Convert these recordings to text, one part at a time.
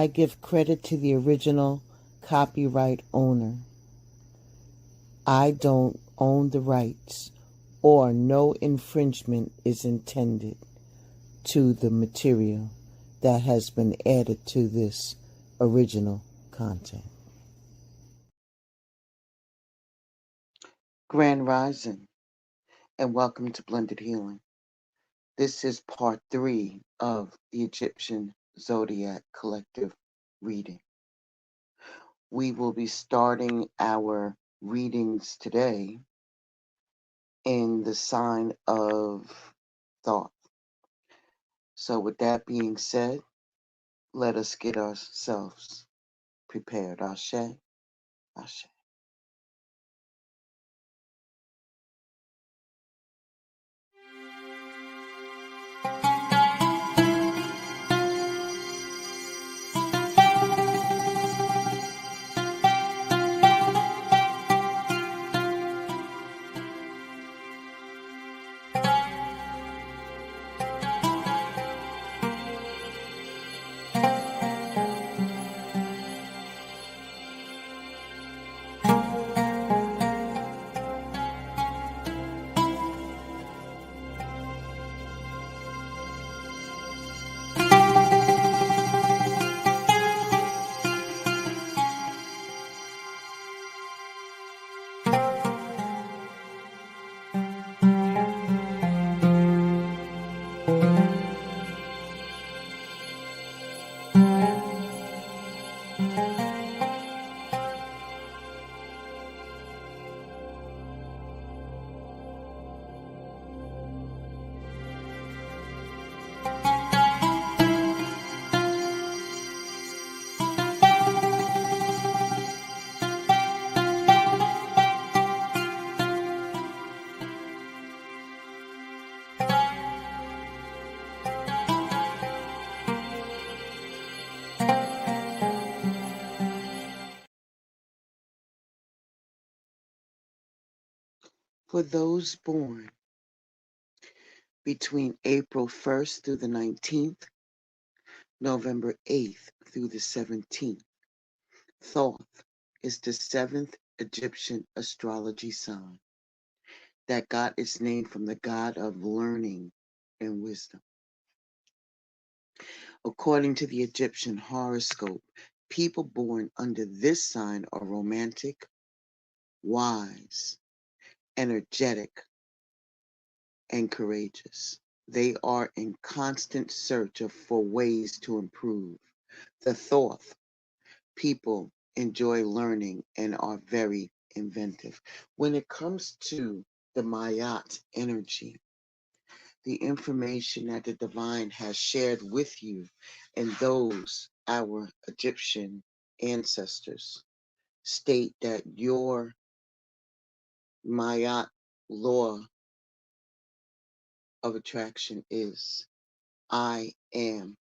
I give credit to the original copyright owner. I don't own the rights, or no infringement is intended to the material that has been added to this original content. Grand Rising, and welcome to Blended Healing. This is part 3 of the Egyptian Zodiac Collective reading. We will be starting our readings today in the sign of Thought. So with that being said, let us get ourselves prepared. Ashe, Ashe. For those born between April 1st through the 19th, November 8th through the 17th, Thoth is the 7th Egyptian astrology sign that got its name from the god of learning and wisdom. According to the Egyptian horoscope, people born under this sign are romantic, wise, energetic, and courageous. They are in constant search for ways to improve. The Thoth people enjoy learning and are very inventive. When it comes to the Mayat energy, the information that the divine has shared with you and those, our Egyptian ancestors, state that your Mayat law of attraction is I am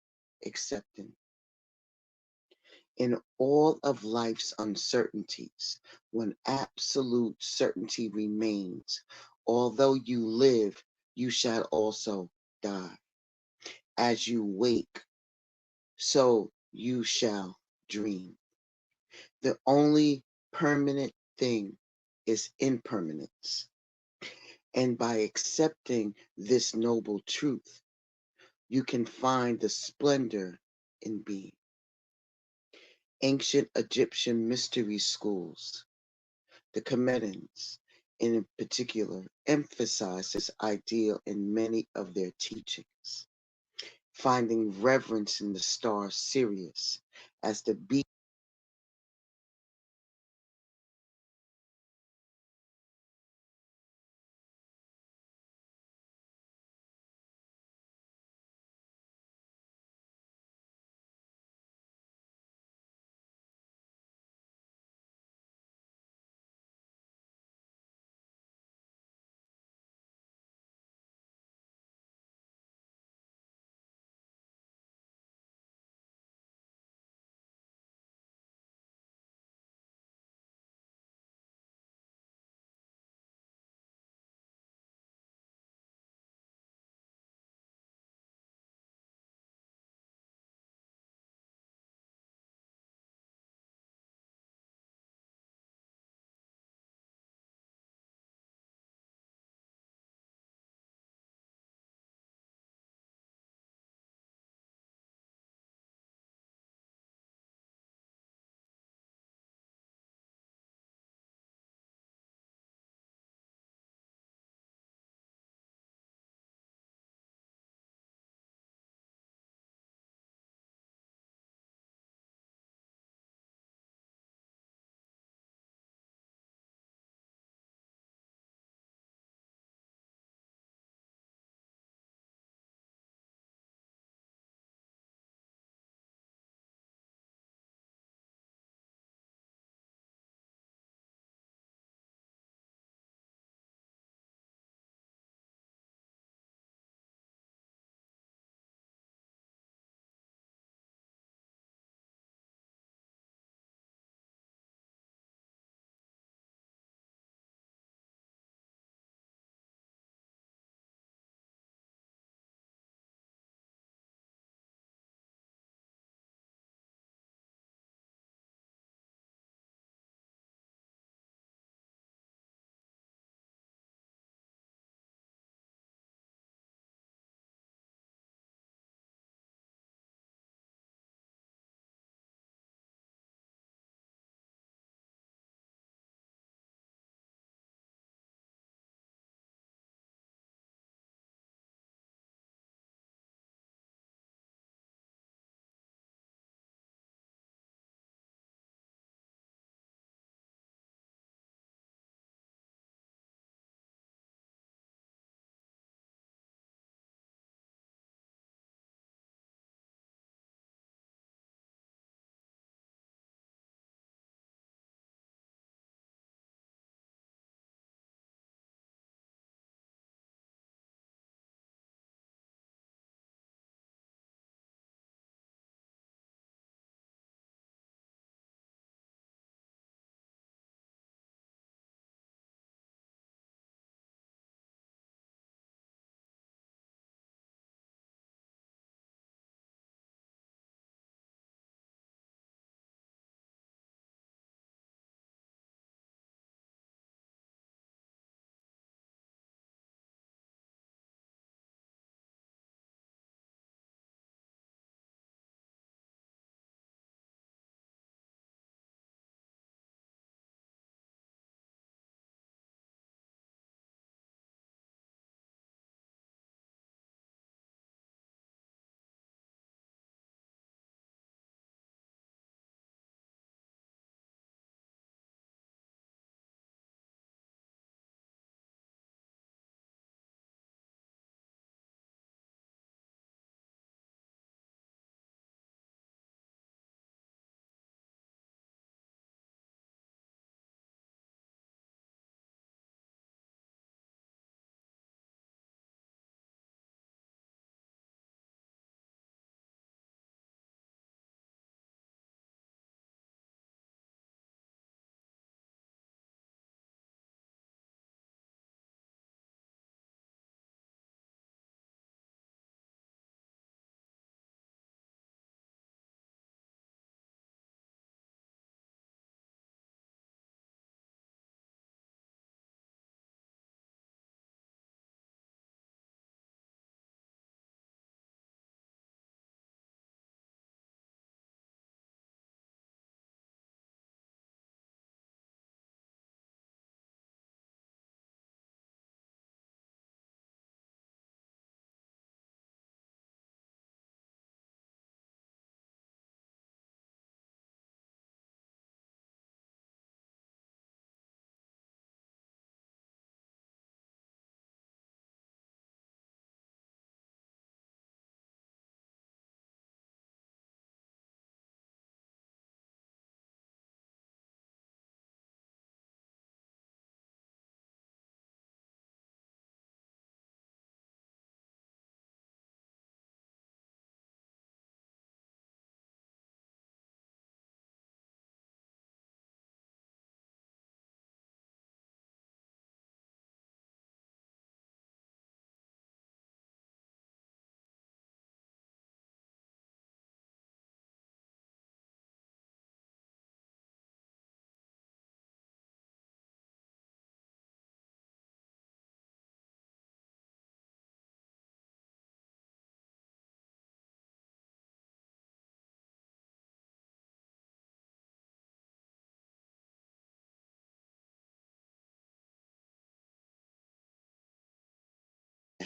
accepting. In all of life's uncertainties, when absolute certainty remains, although you live, you shall also die. As you wake, so you shall dream. The only permanent thing is impermanence. And by accepting this noble truth, you can find the splendor in being. Ancient Egyptian mystery schools, the Comedians in particular, emphasize this ideal in many of their teachings, finding reverence in the star Sirius as the beacon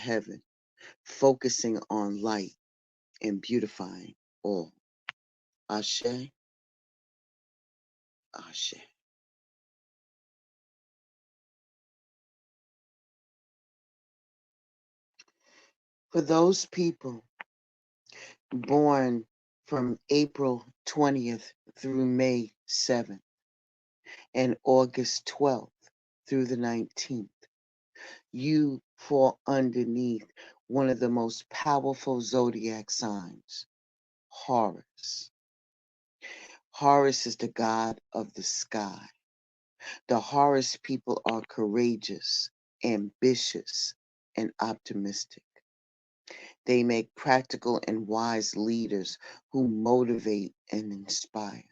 heaven, focusing on light and beautifying all. Ashe, Ashe. For those people born from April 20th through May 7th and August 12th through the 19th, you fall underneath one of the most powerful zodiac signs, Horus. Horus is the god of the sky. The Horus people are courageous, ambitious, and optimistic. They make practical and wise leaders who motivate and inspire.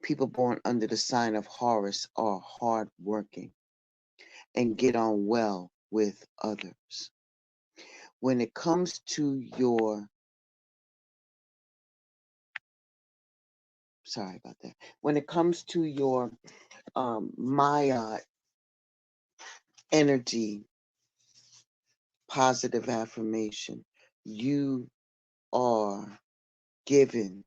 People born under the sign of Horus are hardworking and get on well with others. When it comes to your, sorry about that. When it comes to your Maya energy, positive affirmation, you are given,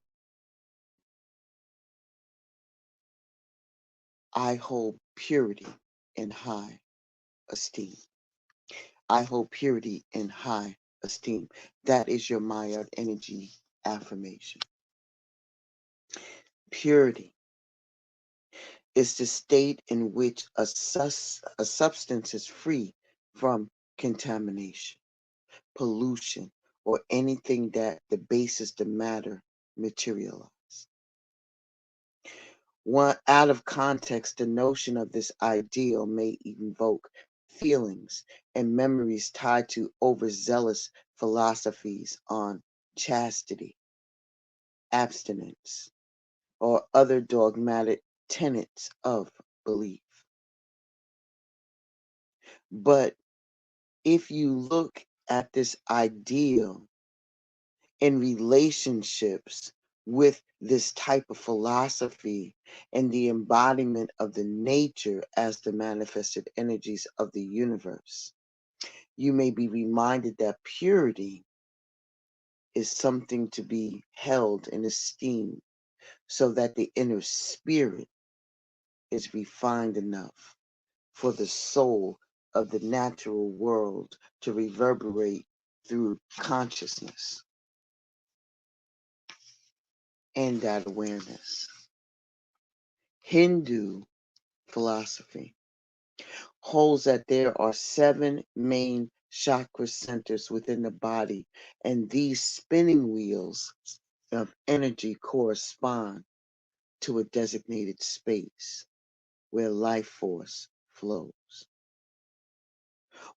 I hold purity in high esteem. I hold purity in high esteem. That is your Maya energy affirmation. Purity is the state in which a substance is free from contamination, pollution, or anything that debases the matter materialized. One, out of context, the notion of this ideal may evoke feelings and memories tied to overzealous philosophies on chastity, abstinence, or other dogmatic tenets of belief. But if you look at this ideal in relationships with this type of philosophy and the embodiment of the nature as the manifested energies of the universe, you may be reminded that purity is something to be held in esteem so that the inner spirit is refined enough for the soul of the natural world to reverberate through consciousness and that awareness. Hindu philosophy holds that there are 7 main chakra centers within the body, and these spinning wheels of energy correspond to a designated space where life force flows.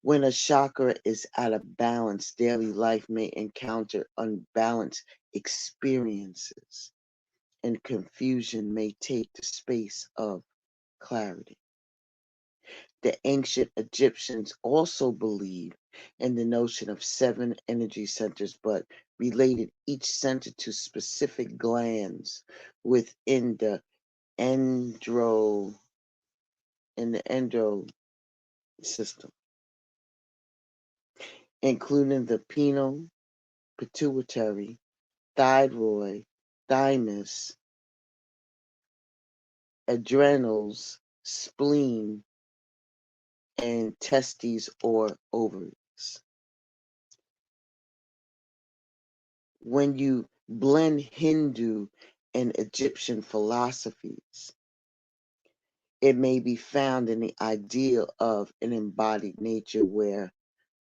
When a chakra is out of balance, daily life may encounter unbalanced experiences, and confusion may take the space of clarity. The ancient Egyptians also believed in the notion of 7 energy centers, but related each center to specific glands within the endro endro system, including the pineal, pituitary, thyroid, thymus, adrenals, spleen, and testes or ovaries. When you blend Hindu and Egyptian philosophies, it may be found in the ideal of an embodied nature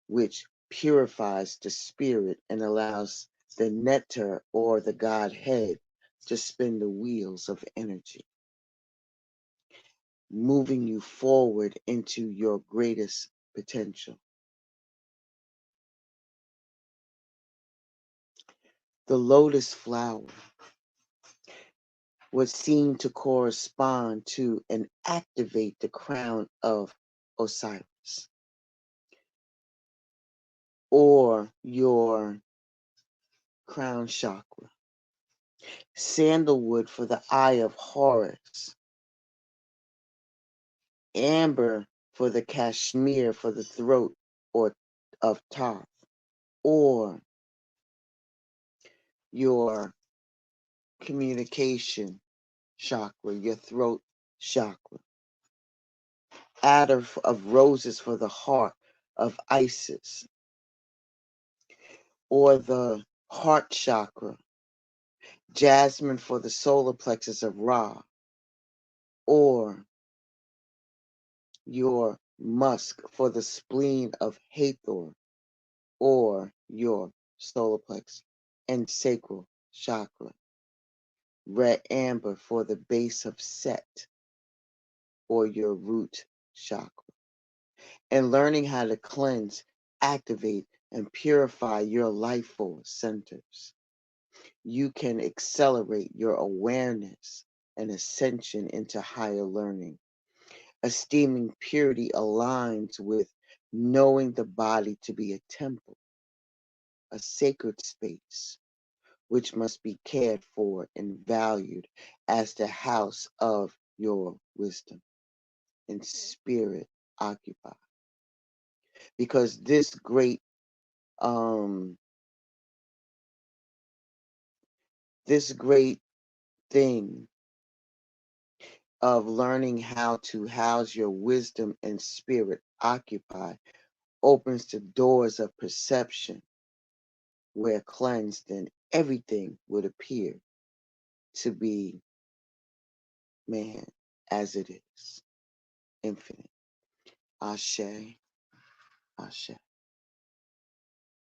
which purifies the spirit and allows the nectar or the Godhead to spin the wheels of energy, moving you forward into your greatest potential. The lotus flower would seem to correspond to and activate the crown of Osiris or your crown chakra. Sandalwood for the eye of Horus. Amber for the Kashmir for the throat or of Thoth, or your communication chakra, your throat chakra. Attar of roses for the heart of Isis, or the heart chakra. Jasmine for the solar plexus of Ra, or your musk for the spleen of Hathor, or your solar plexus and sacral chakra. Red amber for the base of Set, or your root chakra. And learning how to cleanse, activate, and purify your life force centers, you can accelerate your awareness and ascension into higher learning. Esteeming purity aligns with knowing the body to be a temple, a sacred space, which must be cared for and valued as the house of your wisdom and spirit occupy. Because um this great thing of learning how to house your wisdom and spirit occupy opens the doors of perception, where cleansed and everything would appear to be man as it is, infinite. Ashe, Ashe.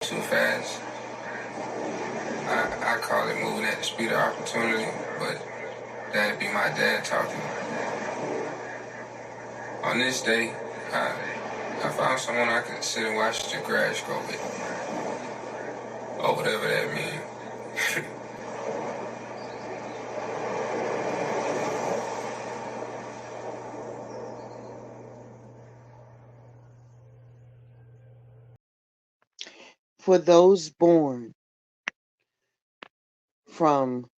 Too fast. I call it moving at the speed of opportunity, but that'd be my dad talking. On this day, I found someone I could sit and watch the grass grow with, or whatever that means. For those born from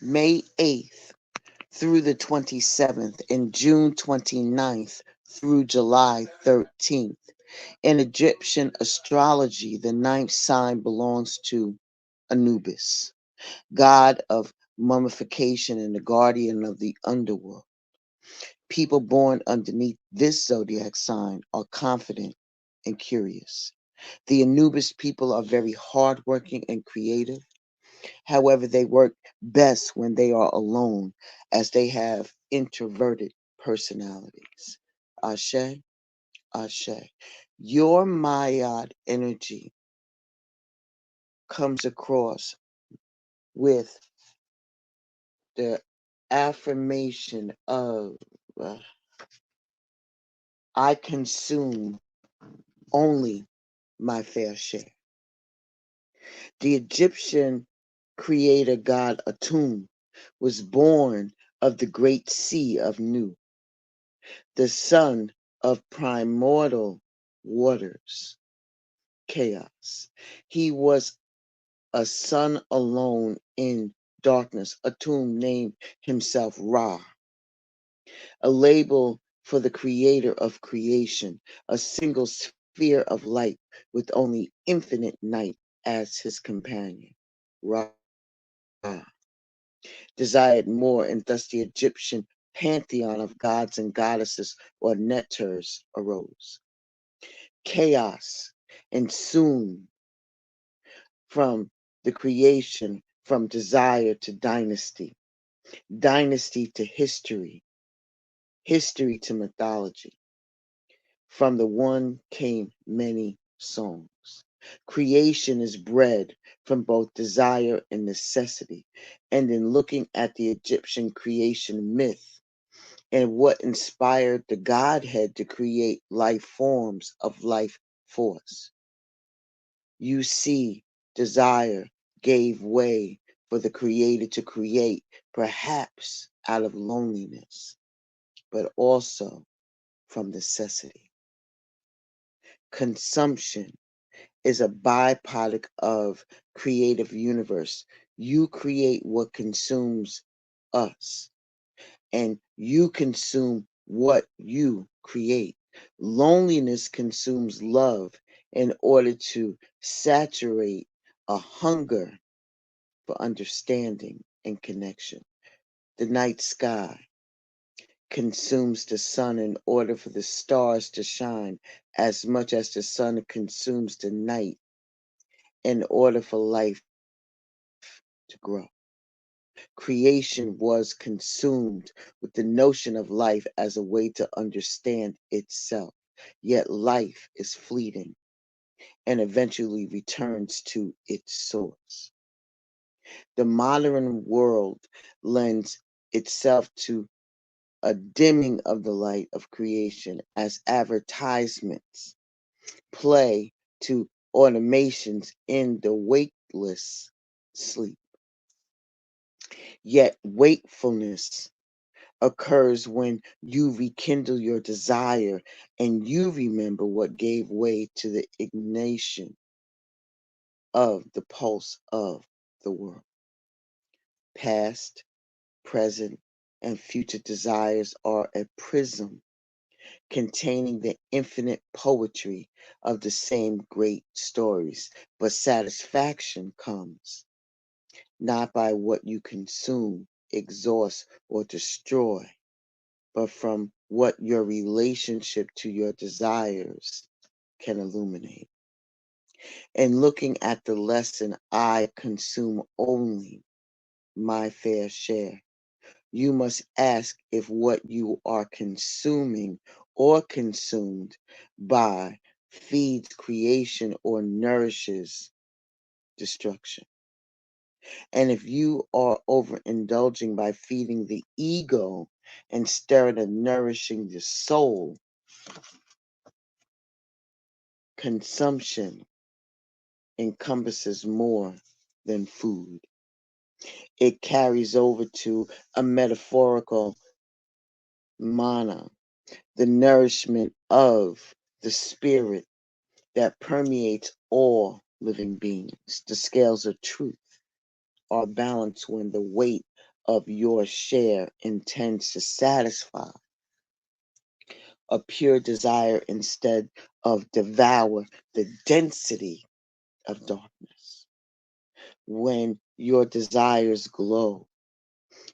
May 8th through the 27th and June 29th through July 13th. In Egyptian astrology, the ninth sign belongs to Anubis, god of mummification and the guardian of the underworld. People born underneath this zodiac sign are confident and curious. The Anubis people are very hardworking and creative. However, they work best when they are alone, as they have introverted personalities. Ashe, Ashe. Your Mayad energy comes across with the affirmation of I consume only my fair share. The Egyptian creator god Atum was born of the great sea of Nu, the son of primordial waters, chaos. He was a son alone in darkness. Atum named himself Ra, a label for the creator of creation, a single sphere of light with only infinite night as his companion. Ra desired more, and thus the Egyptian pantheon of gods and goddesses or neters arose. Chaos ensued from the creation, from desire to dynasty, dynasty to history, history to mythology. From the one came many songs. Creation is bred from both desire and necessity. And in looking at the Egyptian creation myth and what inspired the Godhead to create life forms of life force, you see desire gave way for the creator to create, perhaps out of loneliness, but also from necessity. Consumption is a byproduct of creative universe. You create what consumes us, and you consume what you create. Loneliness consumes love in order to saturate a hunger for understanding and connection. The night sky consumes the sun in order for the stars to shine as much as the sun consumes the night in order for life to grow. Creation was consumed with the notion of life as a way to understand itself. Yet life is fleeting and eventually returns to its source. The modern world lends itself to a dimming of the light of creation as advertisements play to automations in the wakeless sleep. Yet wakefulness occurs when you rekindle your desire and you remember what gave way to the ignition of the pulse of the world. Past, present, and future desires are a prism containing the infinite poetry of the same great stories, but satisfaction comes not by what you consume, exhaust, or destroy, but from what your relationship to your desires can illuminate. In looking at the lesson, I consume only my fair share. You must ask if what you are consuming or consumed by feeds creation or nourishes destruction. And if you are overindulging by feeding the ego instead of nourishing the soul, consumption encompasses more than food. It carries over to a metaphorical mana, the nourishment of the spirit that permeates all living beings. The scales of truth are balanced when the weight of your share intends to satisfy a pure desire instead of devour the density of darkness. When your desires glow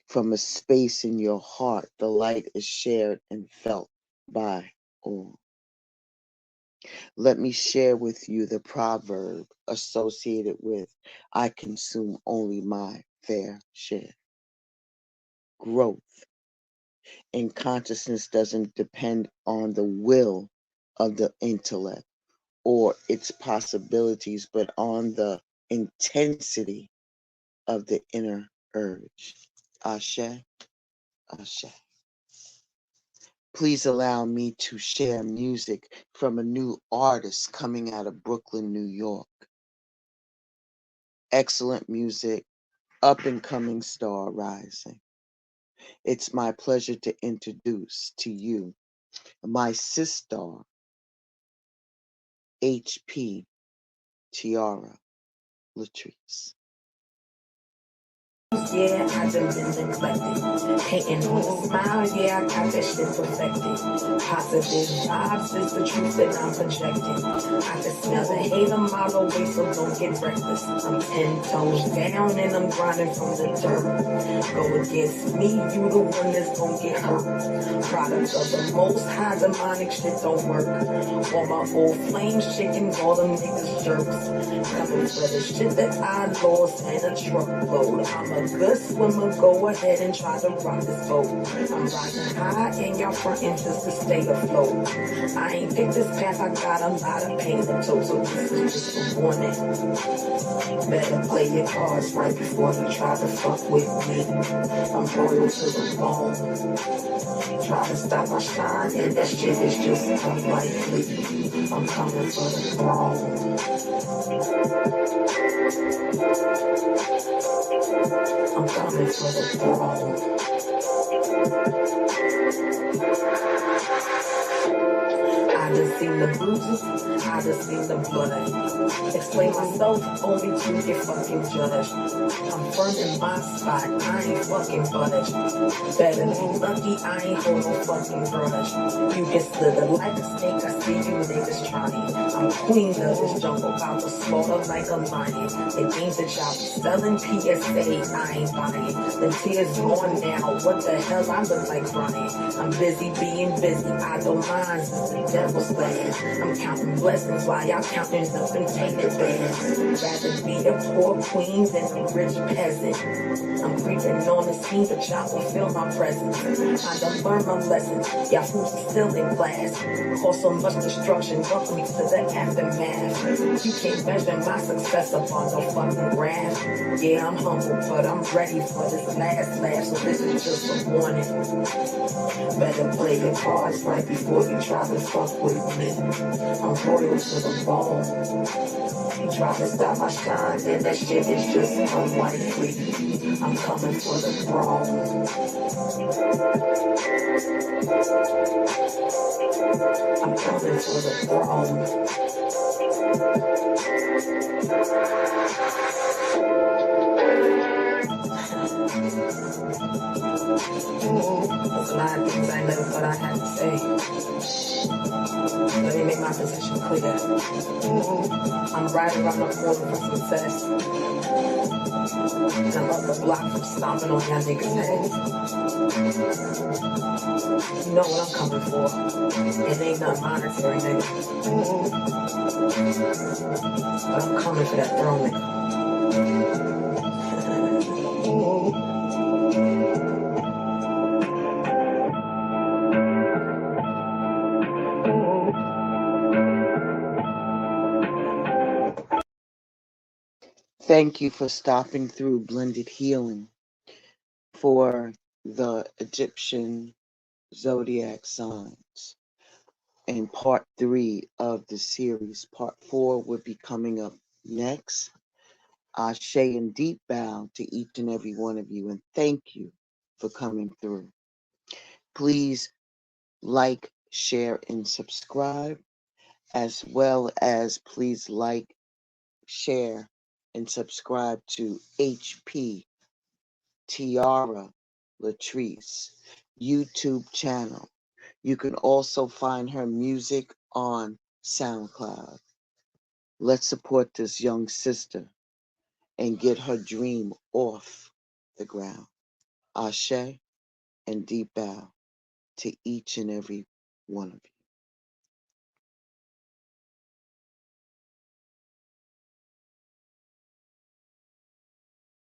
from a space in your heart, the light is shared and felt by all. Let me share with you the proverb associated with I consume only my fair share. Growth in consciousness doesn't depend on the will of the intellect or its possibilities, but on the intensity of the inner urge. Ashe, Ashe. Please allow me to share music from a new artist coming out of Brooklyn, New York. Excellent music, up and coming star rising. It's my pleasure to introduce to you my sister, HP Tiara Latrice. Yeah, I done been neglected. Hating on the smile, yeah, I got that shit perfected. Positive vibes is the truth that I'm projecting. I can smell the hate a mile away, so don't get reckless. I'm 10 toes down and I'm grinding from the dirt. Go against me, you the one that's gon' get hurt. Product of the most high demonic shit don't work. All my old flames chicken, all them niggas jerks. Coming for the shit that I lost and a truckload. I'm a good swimmer, go ahead and try to rock this boat. I'm rising high and y'all frontin' just to stay afloat. I ain't picked this path, I got a lot of pain to tote, so this is just a warning. Better play your cards right before you try to fuck with me. I'm loyal to the bone. Try to stop my shine and that shit is just unlikely. I'm coming for the throne. I'm coming for the throne. I just seen the bruises, I just seen the blood. Explain myself only to get fucking judged. I'm firm in my spot, I ain't fucking budge. Better be lucky, I ain't hold no fucking grudge. You get slither like a snake, I see you niggas trying. I'm queen of this jungle, about to slaughter like a lion. The games that y'all be selling, PSA, I ain't buying. The tears gone now, what the hell, I look like crying. I'm busy being busy, I don't mind since the devil's land. I'm counting blessings while y'all counting up and tainted bands. Rather be a poor queen than a rich peasant. I'm creeping on the scene, but y'all won't feel my presence. I done learned my lessons, y'all fools are still in class. Cause so much destruction, welcome to the aftermath. You can't measure my success upon no fucking graph. Yeah, I'm humble, but I'm ready for this last laugh, so this is just a warning. Better play your cards right before you try to fuck with me. I'm loyal to the bone. You try to stop my shine, and that shit is just unlikely. I'm coming for the throne. I'm coming for the throne. There's a lot of things I never thought I had to say. Let me make my position clear. I'm right around the corner for success. And I'm up the block from stomping on y'all niggas' heads. You know what I'm coming for. It ain't nothing monetary, nigga. But I'm coming for that throne, nigga. Thank you for stopping through Blended Healing for the Egyptian Zodiac signs. In part 3 of the series, part 4 will be coming up next. Ashe and deep bow to each and every one of you, and thank you for coming through. Please like, share, and subscribe, as well as please like, share, and subscribe to HP Tiara Latrice YouTube channel. You can also find her music on SoundCloud. Let's support this young sister and get her dream off the ground. Ashe and deep bow to each and every one of you.